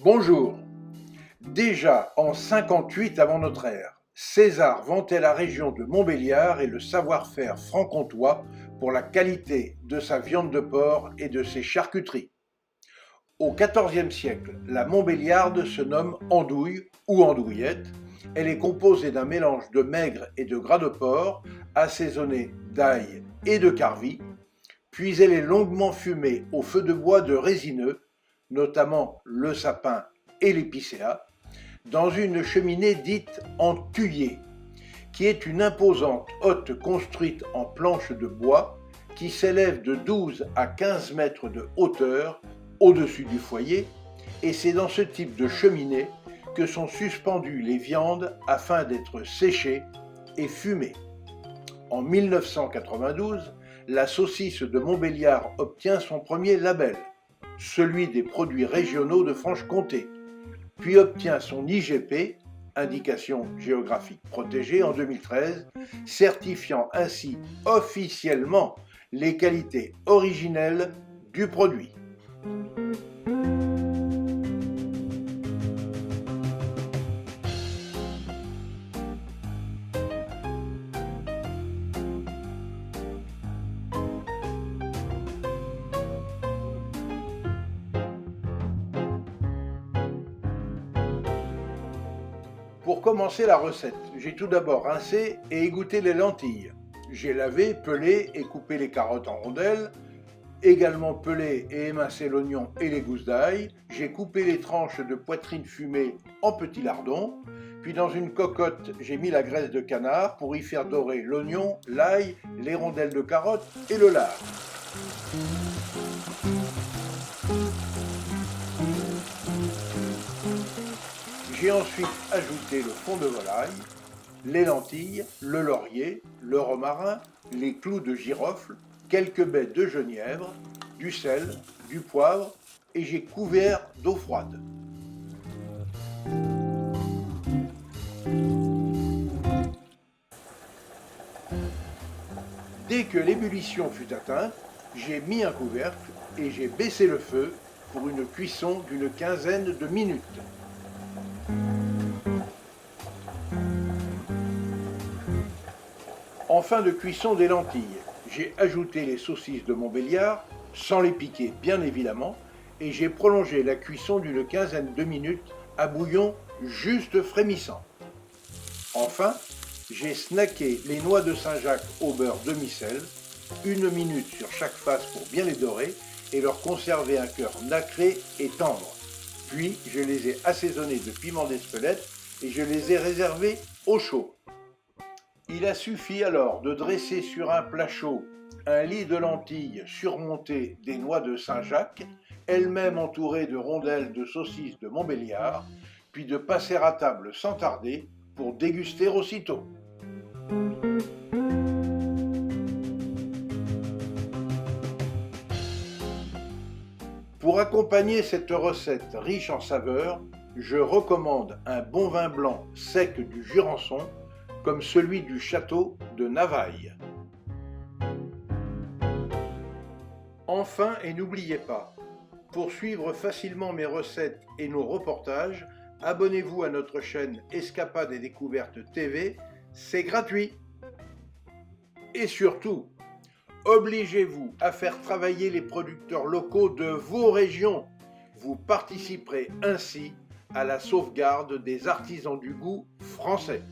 Bonjour. Déjà en 58 avant notre ère, César vantait la région de Montbéliard et le savoir-faire franc-comtois pour la qualité de sa viande de porc et de ses charcuteries. Au XIVe siècle, la Montbéliarde se nomme andouille ou andouillette. Elle est composée d'un mélange de maigre et de gras de porc, assaisonné d'ail et de carvi, puis elle est longuement fumée au feu de bois de résineux, notamment le sapin et l'épicéa, dans une cheminée dite en thuyer, qui est une imposante hotte construite en planches de bois qui s'élève de 12 à 15 mètres de hauteur au-dessus du foyer, et c'est dans ce type de cheminée que sont suspendues les viandes afin d'être séchées et fumées. En 1992, la saucisse de Montbéliard obtient son premier label, celui des produits régionaux de Franche-Comté, puis obtient son IGP, indication géographique protégée, en 2013, certifiant ainsi officiellement les qualités originelles du produit. Pour commencer la recette, j'ai tout d'abord rincé et égoutté les lentilles. J'ai lavé, pelé et coupé les carottes en rondelles, également pelé et émincé l'oignon et les gousses d'ail. J'ai coupé les tranches de poitrine fumée en petits lardons. Puis dans une cocotte, j'ai mis la graisse de canard pour y faire dorer l'oignon, l'ail, les rondelles de carottes et le lard. J'ai ensuite ajouté le fond de volaille, les lentilles, le laurier, le romarin, les clous de girofle, quelques baies de genièvre, du sel, du poivre et j'ai couvert d'eau froide. Dès que l'ébullition fut atteinte, j'ai mis un couvercle et j'ai baissé le feu pour une cuisson d'une quinzaine de minutes. En fin de cuisson des lentilles, j'ai ajouté les saucisses de Montbéliard, sans les piquer bien évidemment, et j'ai prolongé la cuisson d'une quinzaine de minutes à bouillon juste frémissant. Enfin, j'ai snacké les noix de Saint-Jacques au beurre demi-sel, 1 minute sur chaque face pour bien les dorer et leur conserver un cœur nacré et tendre. Puis, je les ai assaisonnés de piment d'Espelette et je les ai réservés au chaud. Il a suffi alors de dresser sur un plat chaud un lit de lentilles surmonté des noix de Saint-Jacques, elles-mêmes entourées de rondelles de saucisses de Montbéliard, puis de passer à table sans tarder pour déguster aussitôt. Pour accompagner cette recette riche en saveurs, je recommande un bon vin blanc sec du Jurançon, comme celui du château de Navailles. Enfin, et n'oubliez pas, pour suivre facilement mes recettes et nos reportages, abonnez-vous à notre chaîne Escapades et Découvertes TV, c'est gratuit. Et surtout, obligez-vous à faire travailler les producteurs locaux de vos régions. Vous participerez ainsi à la sauvegarde des artisans du goût français.